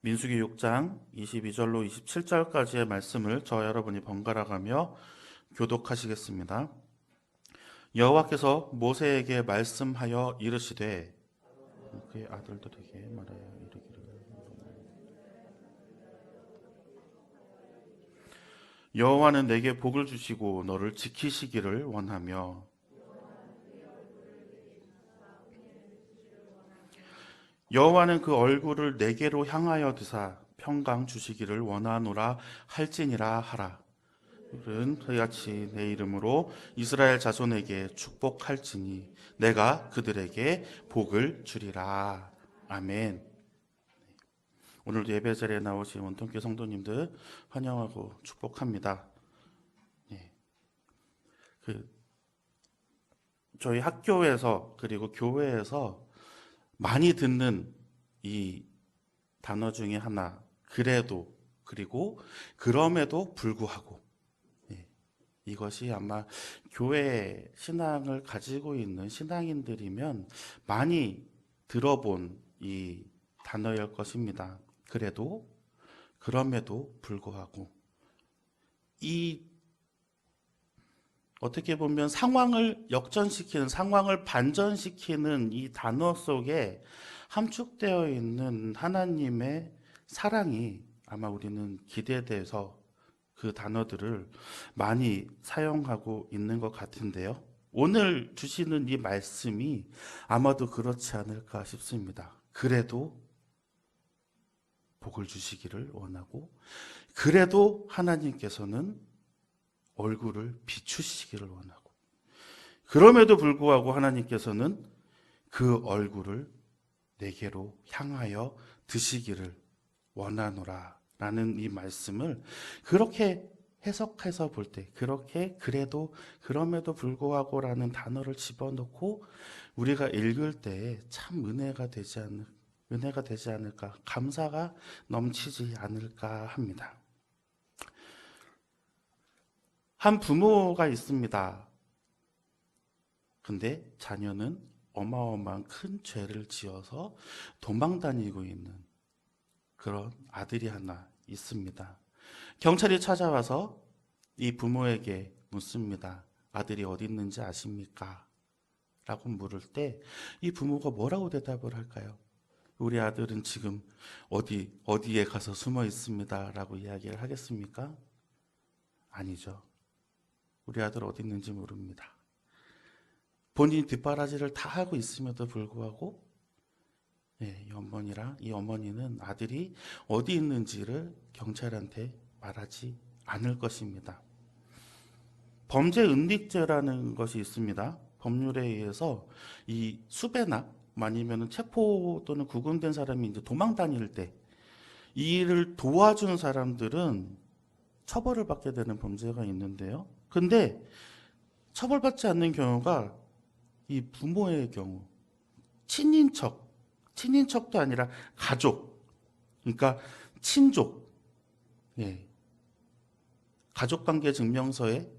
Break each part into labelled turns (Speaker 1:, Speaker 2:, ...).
Speaker 1: 민수기 6장 22절로 27절까지의 말씀을 저와 여러분이 번갈아 가며 교독하시겠습니다. 여호와께서 모세에게 말씀하여 이르시되 그의 아들들에게 말하여 이르기를 여호와는 내게 복을 주시고 너를 지키시기를 원하며 여호와는 그 얼굴을 내게로 향하여 드사 평강 주시기를 원하노라 할지니라 하라. 그들은 그같이 내 이름으로 이스라엘 자손에게 축복할지니 내가 그들에게 복을 주리라. 아멘. 오늘도 예배 자리에 나오신 원통교 성도님들 환영하고 축복합니다. 네. 저희 학교에서 그리고 교회에서 많이 듣는 이 단어 중에 하나, 그래도, 그리고 그럼에도 불구하고. 이것이 아마 교회 신앙을 가지고 있는 신앙인들이면 많이 들어본 이 단어일 것입니다. 그래도, 그럼에도 불구하고. 이 어떻게 보면 상황을 역전시키는, 상황을 반전시키는 이 단어 속에 함축되어 있는 하나님의 사랑이 아마 우리는 기대돼서 그 단어들을 많이 사용하고 있는 것 같은데요. 오늘 주시는 이 말씀이 아마도 그렇지 않을까 싶습니다. 그래도 복을 주시기를 원하고, 그래도 하나님께서는 얼굴을 비추시기를 원하고, 그럼에도 불구하고 하나님께서는 그 얼굴을 내게로 향하여 드시기를 원하노라 라는 이 말씀을 그렇게 해석해서 볼 때, 그렇게 그래도 그럼에도 불구하고 라는 단어를 집어넣고 우리가 읽을 때 참 은혜가 되지 않을까, 감사가 넘치지 않을까 합니다. 한 부모가 있습니다. 근데 자녀는 어마어마한 큰 죄를 지어서 도망 다니고 있는 그런 아들이 하나 있습니다. 경찰이 찾아와서 이 부모에게 묻습니다. 아들이 어디 있는지 아십니까? 라고 물을 때 이 부모가 뭐라고 대답을 할까요? 우리 아들은 지금 어디에 가서 숨어 있습니다. 라고 이야기를 하겠습니까? 아니죠. 우리 아들 어디 있는지 모릅니다. 본인이 뒷바라지를 다 하고 있음에도 불구하고 이 어머니는 아들이 어디 있는지를 경찰한테 말하지 않을 것입니다. 범죄 은닉죄라는 것이 있습니다. 법률에 의해서 이 수배나 아니면 체포 또는 구금된 사람이 이제 도망 다닐 때 이 일을 도와준 사람들은 처벌을 받게 되는 범죄가 있는데요. 근데 처벌받지 않는 경우가 이 부모의 경우, 친인척도 아니라 가족, 그러니까 친족, 가족관계 증명서에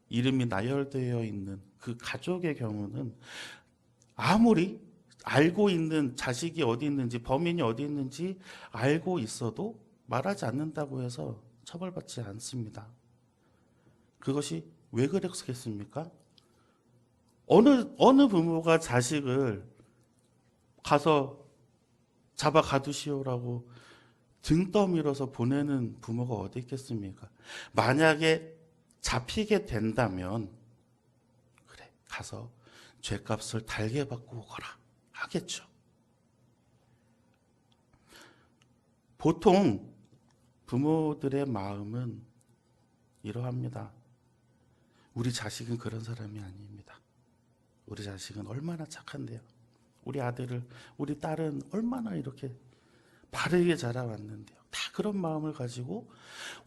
Speaker 1: 이름이 나열되어 있는 그 가족의 경우는 아무리 알고 있는 자식이 어디 있는지, 범인이 어디 있는지 알고 있어도 말하지 않는다고 해서 처벌받지 않습니다. 그것이 왜 그랬겠습니까? 어느 부모가 자식을 가서 잡아 가두시오라고 등 떠밀어서 보내는 부모가 어디 있겠습니까? 만약에 잡히게 된다면 그래, 가서 죄값을 달게 받고 오거라 하겠죠. 보통 부모들의 마음은 이러합니다. 우리 자식은 그런 사람이 아닙니다. 우리 자식은 얼마나 착한데요. 우리 딸은 얼마나 이렇게 바르게 자라왔는데요. 다 그런 마음을 가지고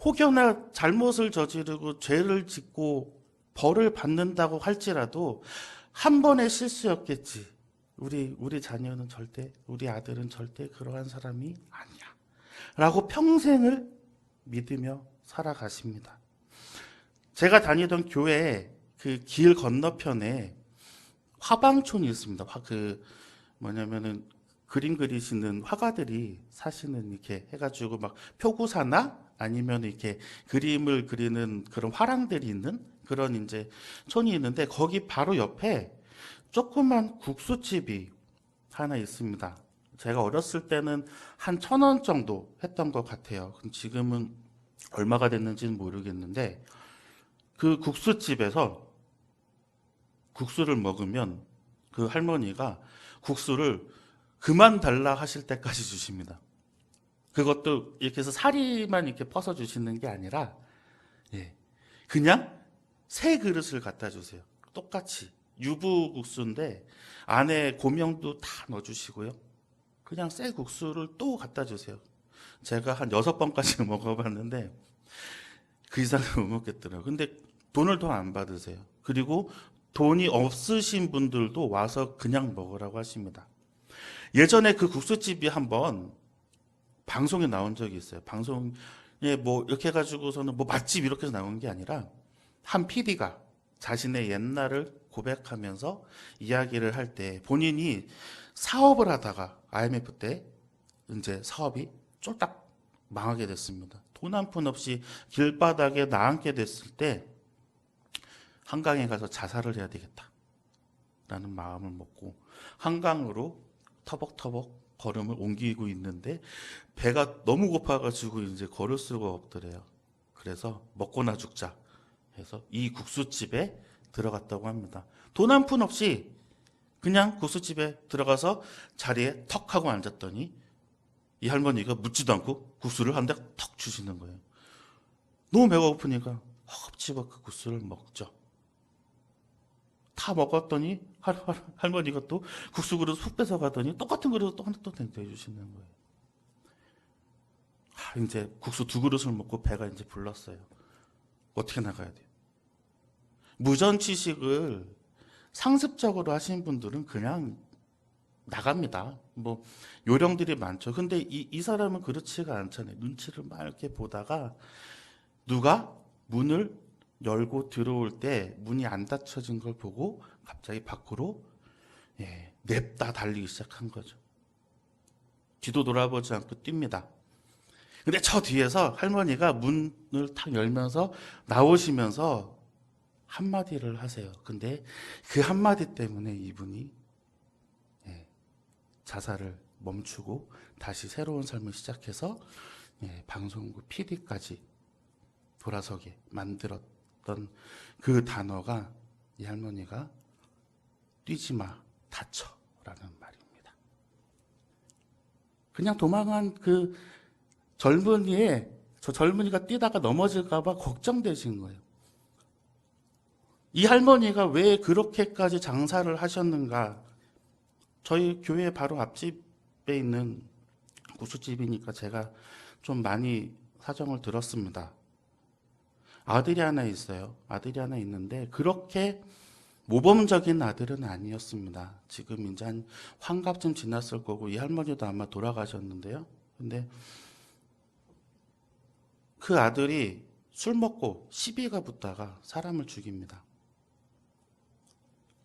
Speaker 1: 혹여나 잘못을 저지르고 죄를 짓고 벌을 받는다고 할지라도 한 번의 실수였겠지. 우리 자녀는 절대, 우리 아들은 절대 그러한 사람이 아니야. 라고 평생을 믿으며 살아가십니다. 제가 다니던 교회에 그 길 건너편에 화방촌이 있습니다. 그림 그리시는 화가들이 사시는 이렇게 해가지고 막 표구사나 아니면 이렇게 그림을 그리는 그런 화랑들이 있는 그런 이제 촌이 있는데 거기 바로 옆에 조그만 국수집이 하나 있습니다. 제가 어렸을 때는 한 1,000원 정도 했던 것 같아요. 그럼 지금은 얼마가 됐는지는 모르겠는데 그 국수집에서 국수를 먹으면 그 할머니가 국수를 그만 달라 하실 때까지 주십니다. 그것도 이렇게 해서 사리만 이렇게 퍼서 주시는 게 아니라 예, 그냥 새 그릇을 갖다 주세요. 똑같이 유부국수인데 안에 고명도 다 넣어주시고요. 그냥 새 국수를 또 갖다 주세요. 제가 한 6번까지 먹어봤는데 그 이상은 못 먹겠더라고요. 근데 돈을 더 안 받으세요. 그리고 돈이 없으신 분들도 와서 그냥 먹으라고 하십니다. 예전에 그 국수집이 한번 방송에 나온 적이 있어요. 방송에 뭐 이렇게 해가지고서는 뭐 맛집 이렇게 해서 나온 게 아니라 한 PD가 자신의 옛날을 고백하면서 이야기를 할 때 본인이 사업을 하다가 IMF 때 이제 사업이 쫄딱 망하게 됐습니다. 돈 한 푼 없이 길바닥에 나앉게 됐을 때 한강에 가서 자살을 해야 되겠다라는 마음을 먹고 한강으로 터벅터벅 걸음을 옮기고 있는데 배가 너무 고파가지고 이제 걸을 수가 없더래요. 그래서 먹고나 죽자 해서 이 국수집에 들어갔다고 합니다. 돈 한 푼 없이 그냥 국수집에 들어가서 자리에 턱 하고 앉았더니 이 할머니가 묻지도 않고 국수를 한 대 턱 주시는 거예요. 너무 배가 고프니까 허겁지겁 그 국수를 먹죠. 다 먹었더니 할머니가 또 국수 그릇 훅 뺏어가더니 똑같은 그릇 또 하나 또 내주시는 거예요. 이제 국수 2그릇을 먹고 배가 이제 불렀어요. 어떻게 나가야 돼요? 무전취식을 상습적으로 하신 분들은 그냥 나갑니다. 뭐 요령들이 많죠. 근데 이 사람은 그렇지가 않잖아요. 눈치를 막 이렇게 보다가 누가 문을 열고 들어올 때 문이 안 닫혀진 걸 보고 갑자기 밖으로 냅다 달리기 시작한 거죠. 뒤도 돌아보지 않고 뜁니다. 근데 저 뒤에서 할머니가 문을 탁 열면서 나오시면서 한마디를 하세요. 근데 그 한마디 때문에 이분이 자살을 멈추고 다시 새로운 삶을 시작해서 방송국 PD까지 돌아서게 만들었던 그 단어가 이 할머니가 뛰지 마, 다쳐 라는 말입니다. 그냥 도망한 그 젊은이가 뛰다가 넘어질까봐 걱정되신 거예요. 이 할머니가 왜 그렇게까지 장사를 하셨는가? 저희 교회 바로 앞집에 있는 국수집이니까 제가 좀 많이 사정을 들었습니다. 아들이 하나 있어요. 아들이 하나 있는데 그렇게 모범적인 아들은 아니었습니다. 지금 이제 한 환갑쯤 지났을 거고 이 할머니도 아마 돌아가셨는데요. 근데 그 아들이 술 먹고 시비가 붙다가 사람을 죽입니다.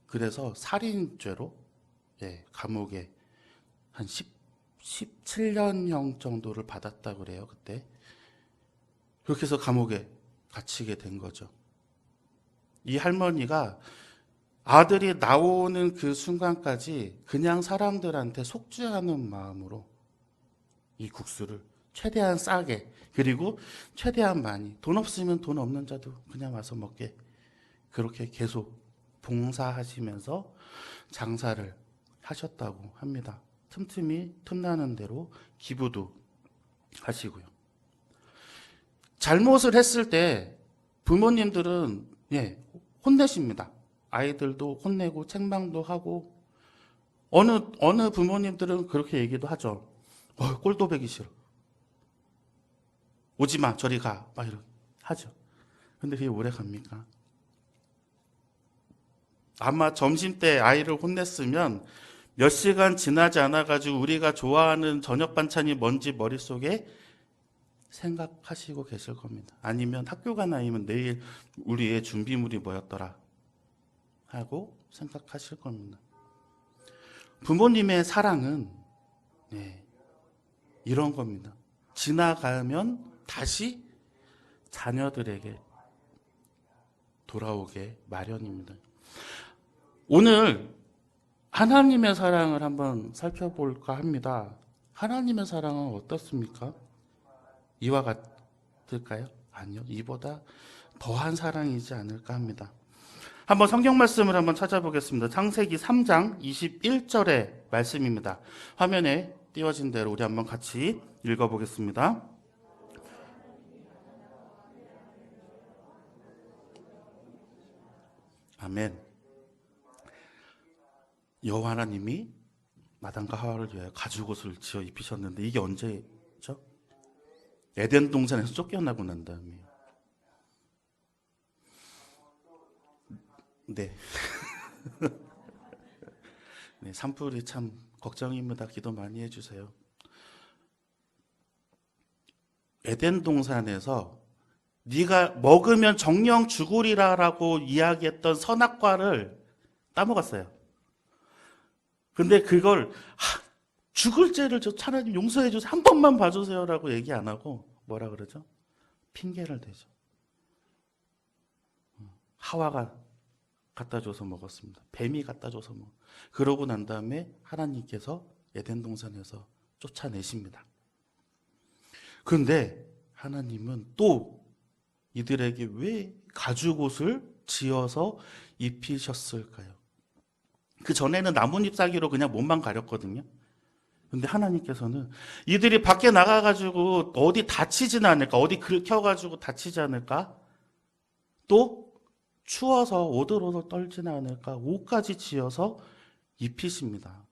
Speaker 1: 그래서 살인죄로 감옥에 한 17년형 정도를 받았다 그래요. 그때 그렇게 해서 감옥에 갇히게 된 거죠. 이 할머니가 아들이 나오는 그 순간까지 그냥 사람들한테 속죄하는 마음으로 이 국수를 최대한 싸게 그리고 최대한 많이 돈 없으면 돈 없는 자도 그냥 와서 먹게 그렇게 계속 봉사하시면서 장사를 하셨다고 합니다. 틈틈이 틈나는 대로 기부도 하시고요. 잘못을 했을 때 부모님들은 혼내십니다. 아이들도 혼내고 책망도 하고 어느 부모님들은 그렇게 얘기도 하죠. 꼴도 보기 싫어. 오지 마, 저리 가. 막 이렇게 하죠. 근데 그게 오래 갑니까? 아마 점심때 아이를 혼냈으면 몇 시간 지나지 않아가지고 우리가 좋아하는 저녁 반찬이 뭔지 머릿속에 생각하시고 계실 겁니다. 아니면 학교 간 아이면 내일 우리의 준비물이 뭐였더라 하고 생각하실 겁니다. 부모님의 사랑은 네, 이런 겁니다. 지나가면 다시 자녀들에게 돌아오게 마련입니다. 오늘 하나님의 사랑을 한번 살펴볼까 합니다. 하나님의 사랑은 어떻습니까? 이와 같을까요? 아니요. 이보다 더한 사랑이지 않을까 합니다. 한번 성경 말씀을 한번 찾아보겠습니다. 창세기 3장 21절의 말씀입니다. 화면에 띄워진 대로 우리 한번 같이 읽어보겠습니다. 아멘. 여호와 하나님이 아담과 하와를 위하여 가죽옷을 지어 입히셨는데 이게 언제죠? 에덴 동산에서 쫓겨나고 난 다음이에요. 네. 네, 산불이 참 걱정입니다. 기도 많이 해주세요. 에덴 동산에서 네가 먹으면 정령 죽으리라라고 이야기했던 선악과를 따먹었어요. 근데 그걸 죽을 죄를 차라리 용서해 주세요. 한 번만 봐주세요라고 얘기 안 하고 뭐라 그러죠? 핑계를 대죠. 하와가 갖다 줘서 먹었습니다. 뱀이 갖다 줘서 먹. 그러고 난 다음에 하나님께서 에덴 동산에서 쫓아내십니다. 그런데 하나님은 또 이들에게 왜 가죽옷을 지어서 입히셨을까요? 그 전에는 나뭇잎사귀로 그냥 몸만 가렸거든요. 근데 하나님께서는 이들이 밖에 나가가지고 어디 다치지는 않을까, 어디 긁혀가지고 다치지 않을까, 또 추워서 오들오들 떨지는 않을까, 옷까지 지어서 입히십니다.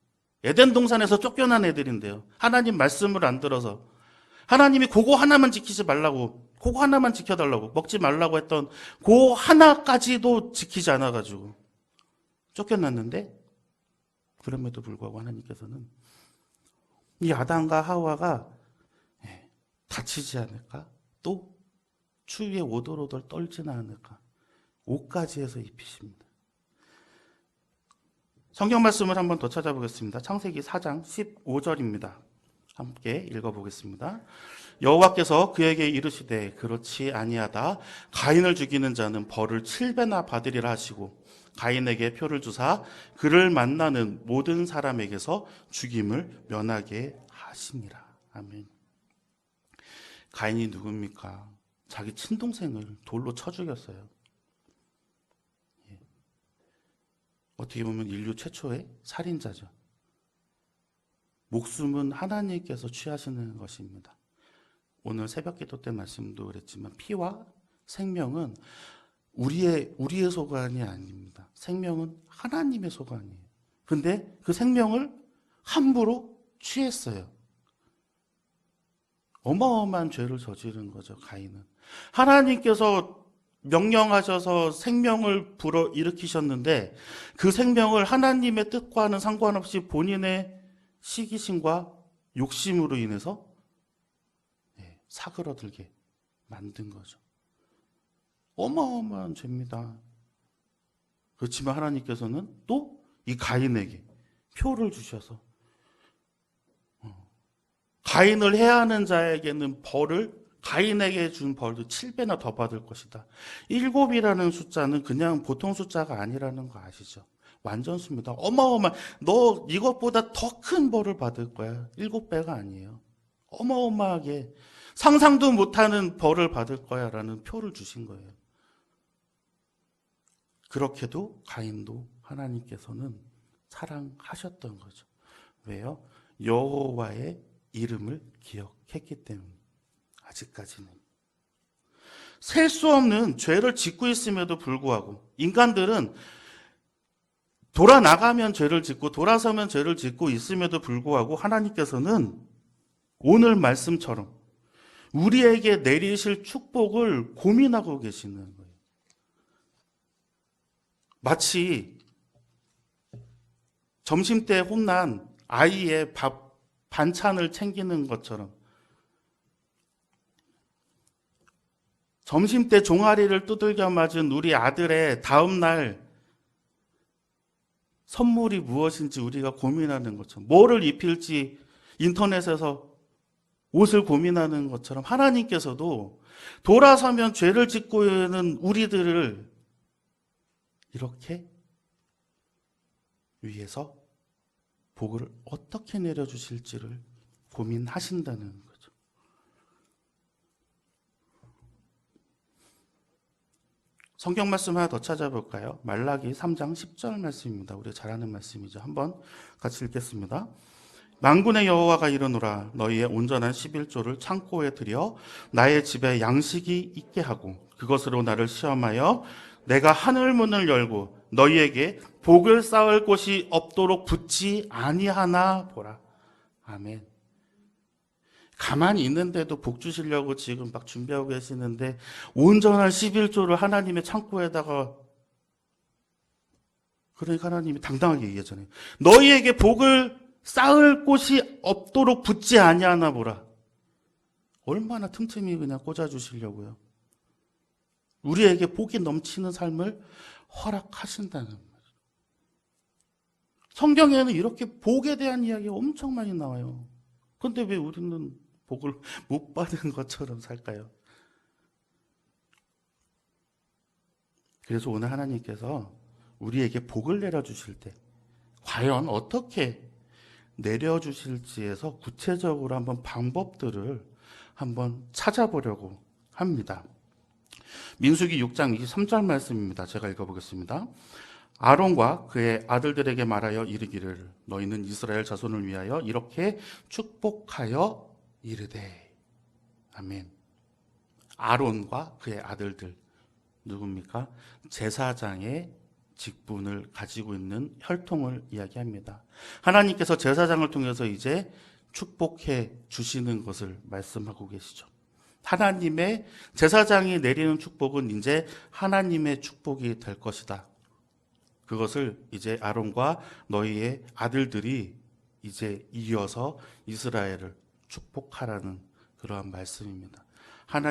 Speaker 1: 에덴 동산에서 쫓겨난 애들인데요. 하나님 말씀을 안 들어서 하나님이 그거 하나만 지키지 말라고, 그거 하나만 지켜달라고, 먹지 말라고 했던 그 하나까지도 지키지 않아가지고 쫓겨났는데, 그럼에도 불구하고 하나님께서는 이 아담과 하와가 다치지 않을까, 또 추위에 오돌오돌 떨지는 않을까, 옷까지 해서 입히십니다. 성경 말씀을 한번 더 찾아보겠습니다. 창세기 4장 15절입니다. 함께 읽어보겠습니다. 여호와께서 그에게 이르시되 그렇지 아니하다. 가인을 죽이는 자는 벌을 7배나 받으리라 하시고 가인에게 표를 주사 그를 만나는 모든 사람에게서 죽임을 면하게 하시니라. 아멘. 가인이 누굽니까? 자기 친동생을 돌로 쳐 죽였어요. 어떻게 보면 인류 최초의 살인자죠. 목숨은 하나님께서 취하시는 것입니다. 오늘 새벽기도 때 말씀도 그랬지만 피와 생명은 우리의 소관이 아닙니다. 생명은 하나님의 소관이에요. 근데 그 생명을 함부로 취했어요. 어마어마한 죄를 저지른 거죠, 가인은. 하나님께서 명령하셔서 생명을 불어일으키셨는데 그 생명을 하나님의 뜻과는 상관없이 본인의 시기심과 욕심으로 인해서 사그러들게 만든 거죠. 어마어마한 죄입니다. 그렇지만 하나님께서는 또 이 가인에게 표를 주셔서 가인을 해하는 자에게는 가인에게 준 벌도 7배나 더 받을 것이다. 7이라는 숫자는 그냥 보통 숫자가 아니라는 거 아시죠? 완전수입니다. 너 이것보다 더 큰 벌을 받을 거야. 7배가 아니에요. 어마어마하게 상상도 못하는 벌을 받을 거야 라는 표를 주신 거예요. 그렇게도 가인도 하나님께서는 사랑하셨던 거죠. 왜요? 여호와의 이름을 기억했기 때문에. 아직까지는 셀 수 없는 죄를 짓고 있음에도 불구하고 인간들은 돌아나가면 죄를 짓고 돌아서면 죄를 짓고 있음에도 불구하고 하나님께서는 오늘 말씀처럼 우리에게 내리실 축복을 고민하고 계시는 거예요. 마치 점심때 혼난 아이의 반찬을 챙기는 것처럼 점심때 종아리를 두들겨 맞은 우리 아들의 다음날 선물이 무엇인지 우리가 고민하는 것처럼 뭐를 입힐지 인터넷에서 옷을 고민하는 것처럼 하나님께서도 돌아서면 죄를 짓고 있는 우리들을 이렇게 위해서 복을 어떻게 내려주실지를 고민하신다는 거죠. 성경 말씀 하나 더 찾아볼까요? 말라기 3장 10절 말씀입니다. 우리가 잘 아는 말씀이죠. 한번 같이 읽겠습니다. 만군의 여호와가 이르노라 너희의 온전한 11조를 창고에 들여 나의 집에 양식이 있게 하고 그것으로 나를 시험하여 내가 하늘 문을 열고 너희에게 복을 쌓을 곳이 없도록 붙지 아니하나 보라. 아멘. 가만히 있는데도 복 주시려고 지금 막 준비하고 계시는데 온전한 11조를 하나님의 창고에다가, 그러니까 하나님이 당당하게 얘기하잖아요. 너희에게 복을 쌓을 곳이 없도록 붙지 아니하나 보라. 얼마나 틈틈이 그냥 꽂아주시려고요. 우리에게 복이 넘치는 삶을 허락하신다는 거죠. 성경에는 이렇게 복에 대한 이야기가 엄청 많이 나와요. 그런데 왜 우리는 복을 못 받은 것처럼 살까요? 그래서 오늘 하나님께서 우리에게 복을 내려주실 때 과연 어떻게 내려주실지에서 구체적으로 한번 방법들을 한번 찾아보려고 합니다. 민수기 6장 23절 말씀입니다. 제가 읽어보겠습니다. 아론과 그의 아들들에게 말하여 이르기를 너희는 이스라엘 자손을 위하여 이렇게 축복하여 이르되. 아멘. 아론과 그의 아들들 누굽니까? 제사장의 직분을 가지고 있는 혈통을 이야기합니다. 하나님께서 제사장을 통해서 이제 축복해 주시는 것을 말씀하고 계시죠. 하나님의 제사장이 내리는 축복은 이제 하나님의 축복이 될 것이다. 그것을 이제 아론과 너희의 아들들이 이제 이어서 이스라엘을 축복하라는 그러한 말씀입니다.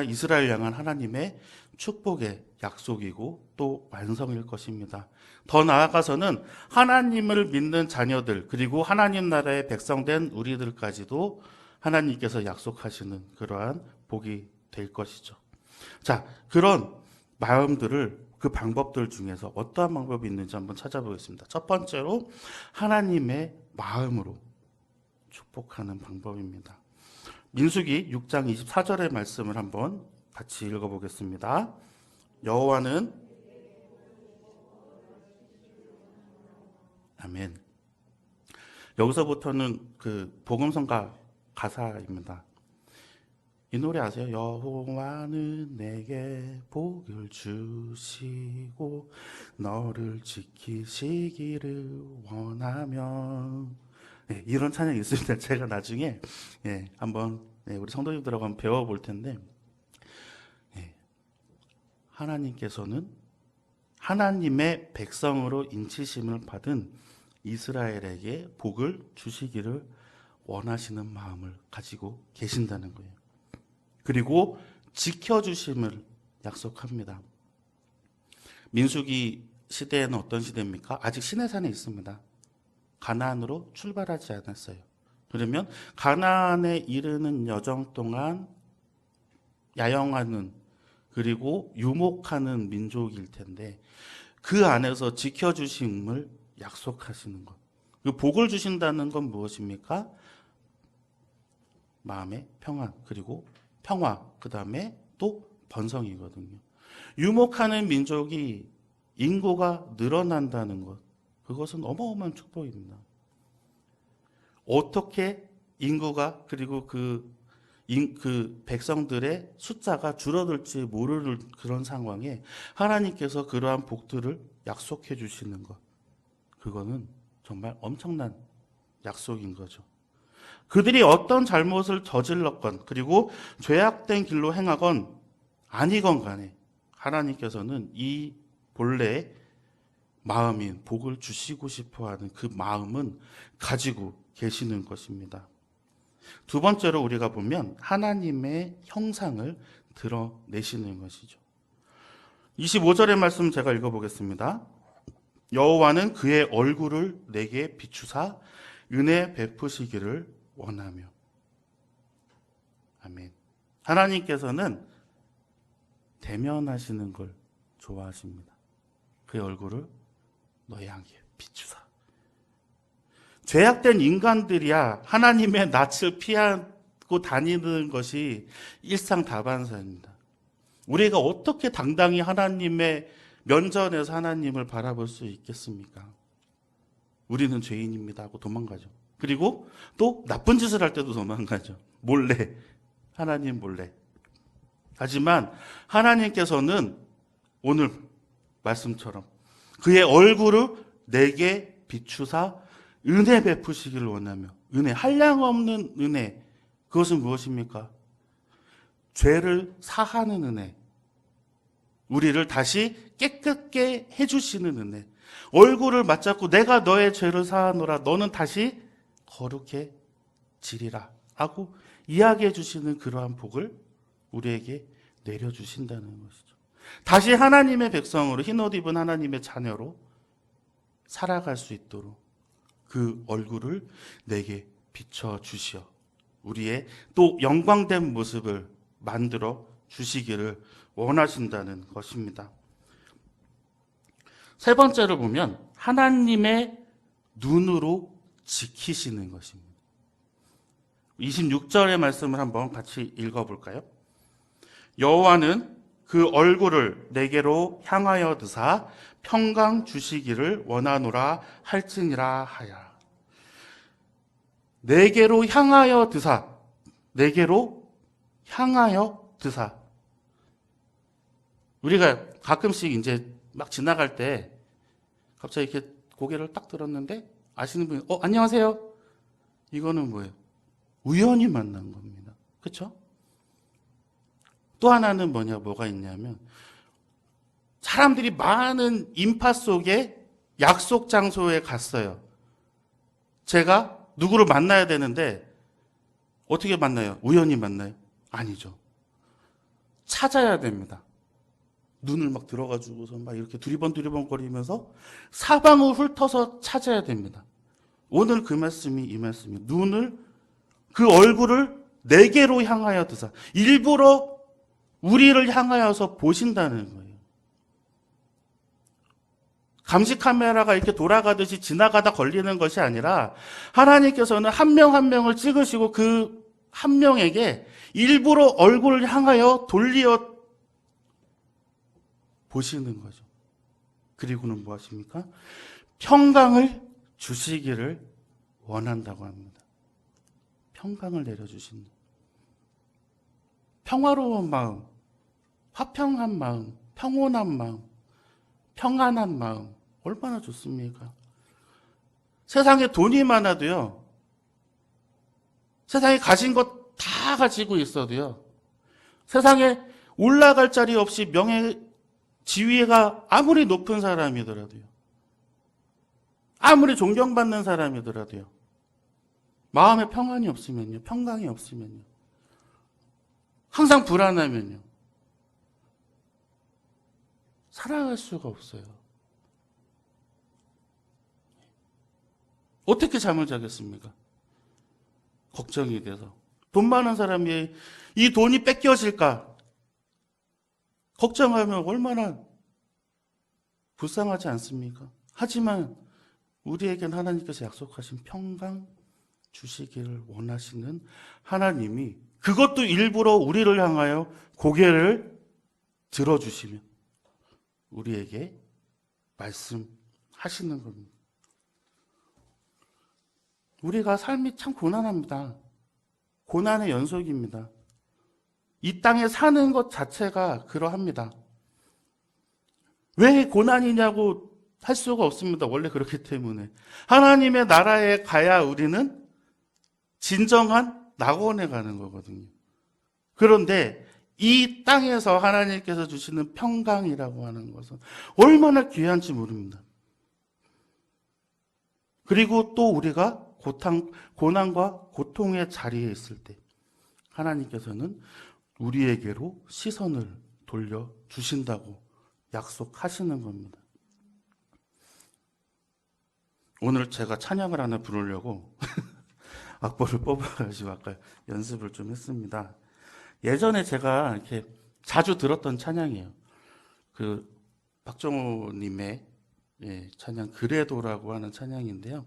Speaker 1: 이스라엘 향한 하나님의 축복의 약속이고 또 완성일 것입니다. 더 나아가서는 하나님을 믿는 자녀들 그리고 하나님 나라의 백성된 우리들까지도 하나님께서 약속하시는 그러한 복이 될 것이죠. 자, 그런 마음들을 그 방법들 중에서 어떠한 방법이 있는지 한번 찾아보겠습니다. 첫 번째로 하나님의 마음으로 축복하는 방법입니다. 민수기 6장 24절의 말씀을 한번 같이 읽어보겠습니다. 여호와는 아멘. 여기서부터는 그 복음성가 가사입니다. 이 노래 아세요? 여호와는 내게 복을 주시고 너를 지키시기를 원하면. 네, 이런 찬양이 있습니다. 제가 나중에 한번 우리 성도님들하고 한번 배워볼 텐데, 하나님께서는 하나님의 백성으로 인치심을 받은 이스라엘에게 복을 주시기를 원하시는 마음을 가지고 계신다는 거예요. 그리고 지켜주심을 약속합니다. 민수기 시대에는 어떤 시대입니까? 아직 시내산에 있습니다. 가나안으로 출발하지 않았어요. 그러면 가나안에 이르는 여정 동안 야영하는 그리고 유목하는 민족일 텐데 그 안에서 지켜주심을 약속하시는 것. 그 복을 주신다는 건 무엇입니까? 마음의 평안 그리고 평화, 그 다음에 또 번성이거든요. 유목하는 민족이 인구가 늘어난다는 것, 그것은 어마어마한 축복입니다. 어떻게 인구가 그리고 그 백성들의 숫자가 줄어들지 모르는 그런 상황에 하나님께서 그러한 복들을 약속해 주시는 것, 그거는 정말 엄청난 약속인 거죠. 그들이 어떤 잘못을 저질렀건 그리고 죄악된 길로 행하건 아니건 간에 하나님께서는 이 본래의 마음인 복을 주시고 싶어하는 그 마음은 가지고 계시는 것입니다. 두 번째로 우리가 보면 하나님의 형상을 드러내시는 것이죠. 25절의 말씀 제가 읽어보겠습니다. 여호와는 그의 얼굴을 내게 비추사 은혜 베푸시기를 원하며. 아멘. 하나님께서는 대면하시는 걸 좋아하십니다. 그의 얼굴을 너희 향해 비추사. 죄악된 인간들이야 하나님의 낯을 피하고 다니는 것이 일상다반사입니다. 우리가 어떻게 당당히 하나님의 면전에서 하나님을 바라볼 수 있겠습니까? 우리는 죄인입니다 하고 도망가죠. 그리고 또 나쁜 짓을 할 때도 도망가죠. 몰래, 하나님 몰래. 하지만 하나님께서는 오늘 말씀처럼 그의 얼굴을 내게 비추사 은혜 베푸시기를 원하며, 은혜, 한량없는 은혜, 그것은 무엇입니까? 죄를 사하는 은혜, 우리를 다시 깨끗게 해주시는 은혜, 얼굴을 맞잡고 내가 너의 죄를 사하노라, 너는 다시 거룩해지리라 하고 이야기해 주시는 그러한 복을 우리에게 내려주신다는 것이죠. 다시 하나님의 백성으로, 흰옷 입은 하나님의 자녀로 살아갈 수 있도록 그 얼굴을 내게 비춰주시어 우리의 또 영광된 모습을 만들어 주시기를 원하신다는 것입니다. 세 번째로 보면 하나님의 눈으로 지키시는 것입니다. 26절의 말씀을 한번 같이 읽어볼까요? 여호와는 그 얼굴을 내게로 향하여 드사 평강 주시기를 원하노라 할지니라 하야. 내게로 향하여 드사, 내게로 향하여 드사. 우리가 가끔씩 이제 막 지나갈 때 갑자기 이렇게 고개를 딱 들었는데 아시는 분이 안녕하세요. 이거는 뭐예요? 우연히 만난 겁니다. 그렇죠? 또 하나는 뭐가 있냐면 사람들이 많은 인파 속에 약속 장소에 갔어요. 제가 누구를 만나야 되는데 어떻게 만나요? 우연히 만나요? 아니죠. 찾아야 됩니다. 눈을 막 들어가지고서 막 이렇게 두리번 거리면서 사방을 훑어서 찾아야 됩니다. 오늘 그 말씀이 이 말씀이에요. 눈을, 그 얼굴을 내게로 향하여 드사. 일부러 우리를 향하여서 보신다는 거예요. 감시 카메라가 이렇게 돌아가듯이 지나가다 걸리는 것이 아니라 하나님께서는 한 명 한 명을 찍으시고 그 한 명에게 일부러 얼굴을 향하여 돌려 보시는 거죠. 그리고는 뭐 하십니까? 평강을 주시기를 원한다고 합니다. 평강을 내려주신다. 평화로운 마음, 화평한 마음, 평온한 마음, 평안한 마음, 얼마나 좋습니까? 세상에 돈이 많아도요, 세상에 가진 것 다 가지고 있어도요, 세상에 올라갈 자리 없이 명예, 지위가 아무리 높은 사람이더라도요, 아무리 존경받는 사람이더라도요, 마음에 평안이 없으면요, 평강이 없으면요, 항상 불안하면요, 살아갈 수가 없어요. 어떻게 잠을 자겠습니까? 걱정이 돼서. 돈 많은 사람이 이 돈이 뺏겨질까 걱정하면 얼마나 불쌍하지 않습니까? 하지만 우리에겐 하나님께서 약속하신 평강 주시기를 원하시는 하나님이 그것도 일부러 우리를 향하여 고개를 들어주시며 우리에게 말씀하시는 겁니다. 우리가 삶이 참 고난합니다. 고난의 연속입니다. 이 땅에 사는 것 자체가 그러합니다. 왜 고난이냐고 할 수가 없습니다. 원래 그렇기 때문에. 하나님의 나라에 가야 우리는 진정한 낙원에 가는 거거든요. 그런데 이 땅에서 하나님께서 주시는 평강이라고 하는 것은 얼마나 귀한지 모릅니다. 그리고 또 우리가 고난과 고통의 자리에 있을 때 하나님께서는 우리에게로 시선을 돌려주신다고 약속하시는 겁니다. 오늘 제가 찬양을 하나 부르려고 악보를 뽑아가지고 아까 연습을 좀 했습니다. 예전에 제가 이렇게 자주 들었던 찬양이에요. 그 박정호님의 찬양 그래도라고 하는 찬양인데요.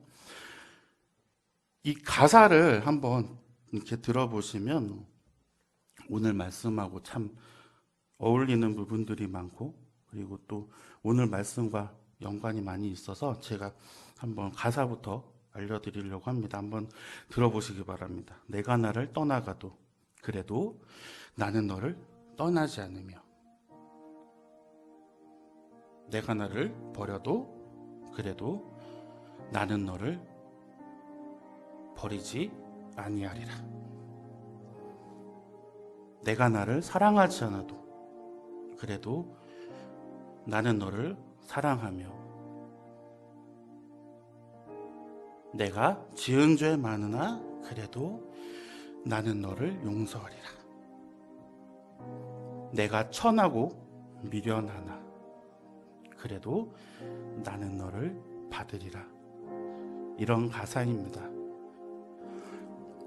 Speaker 1: 이 가사를 한번 이렇게 들어보시면 오늘 말씀하고 참 어울리는 부분들이 많고, 그리고 또 오늘 말씀과 연관이 많이 있어서 제가 한번 가사부터 알려드리려고 합니다. 한번 들어보시기 바랍니다. 내가 나를 떠나가도 그래도 나는 너를 떠나지 않으며, 내가 나를 버려도 그래도 나는 너를 버리지 아니하리라. 내가 나를 사랑하지 않아도 그래도 나는 너를 사랑하며, 내가 지은 죄 많으나 그래도 나는 너를 용서하리라. 내가 천하고 미련하나 그래도 나는 너를 받으리라. 이런 가사입니다.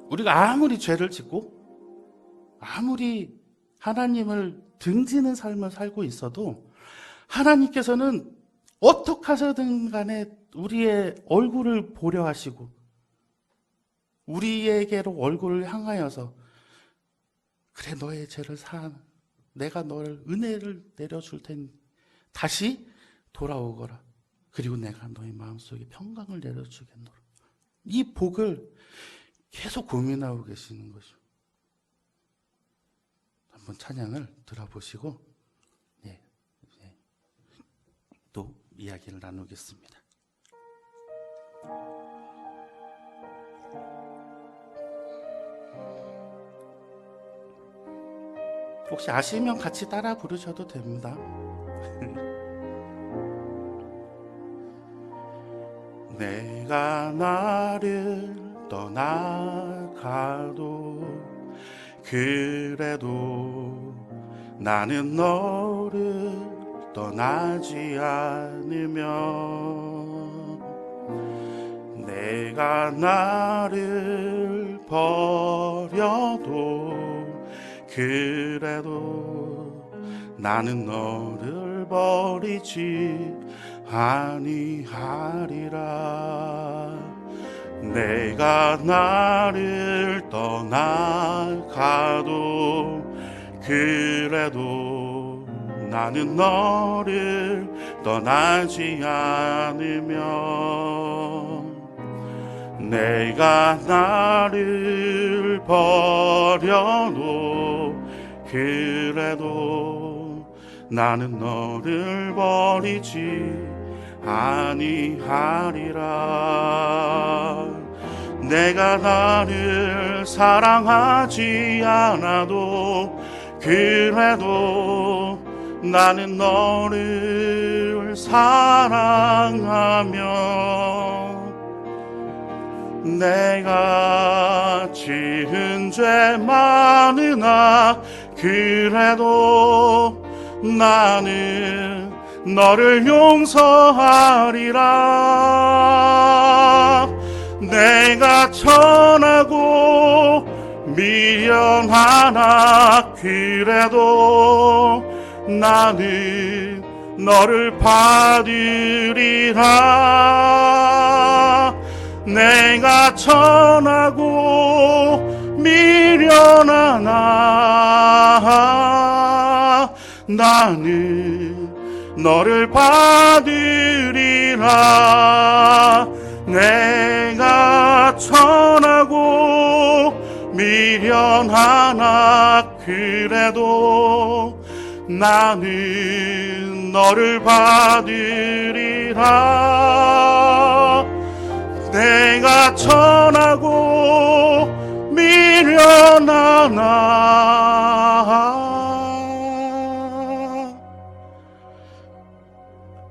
Speaker 1: 우리가 아무리 죄를 짓고 아무리 하나님을 등지는 삶을 살고 있어도 하나님께서는 어떻게 하서든 간에 우리의 얼굴을 보려 하시고 우리에게로 얼굴을 향하여서 그래 너의 죄를 내가 너를 은혜를 내려줄 테니 다시 돌아오거라. 그리고 내가 너의 마음속에 평강을 내려주겠노라. 이 복을 계속 고민하고 계시는 거죠. 한번 찬양을 들어보시고 또 이야기를 나누겠습니다. 혹시 아시면 같이 따라 부르셔도 됩니다. 내가 나를 떠나가도 그래도 나는 너를 떠나지 않으며, 내가 나를 버려도 그래도 나는 너를 버리지 아니하리라. 내가 나를 떠나가도 그래도 나는 너를 떠나지 않으며, 내가 나를 버려도 그래도 나는 너를 버리지 아니하리라. 내가 나를 사랑하지 않아도 그래도 나는 너를 사랑하며, 내가 지은 죄 많으나 그래도 나는 너를 용서하리라. 내가 천하고 미련하나 그래도 나는 너를 받으리라. 내가 천하고 미련하나 나는 너를 받으리라. 내가 천하고 미련하나 그래도 나는 너를 받으리라. 내가 천하고 미련하나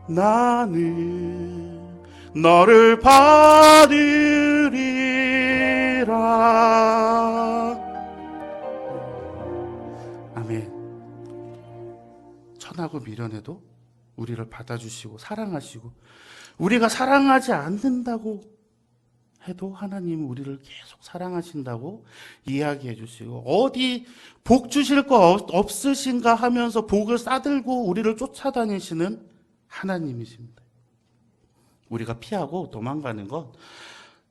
Speaker 1: 나는 너를 받으리라. 아멘. 천하고 미련해도 우리를 받아주시고 사랑하시고, 우리가 사랑하지 않는다고 해도 하나님은 우리를 계속 사랑하신다고 이야기해 주시고, 어디 복 주실 거 없으신가 하면서 복을 싸들고 우리를 쫓아다니시는 하나님이십니다. 우리가 피하고 도망가는 것,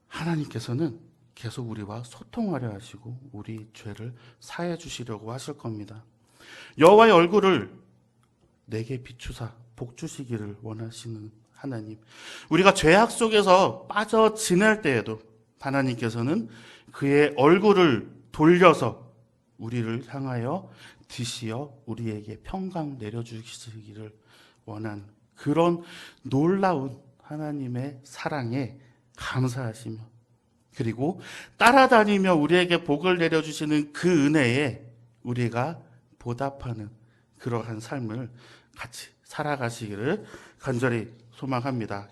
Speaker 1: 하나님께서는 계속 우리와 소통하려 하시고 우리 죄를 사해 주시려고 하실 겁니다. 여호와의 얼굴을 내게 비추사 복 주시기를 원하시는 하나님, 우리가 죄악 속에서 빠져 지낼 때에도 하나님께서는 그의 얼굴을 돌려서 우리를 향하여 드시어 우리에게 평강 내려주시기를 원한 그런 놀라운 하나님의 사랑에 감사하시며, 그리고 따라다니며 우리에게 복을 내려주시는 그 은혜에 우리가 보답하는 그러한 삶을 같이 살아가시기를 간절히 소망합니다.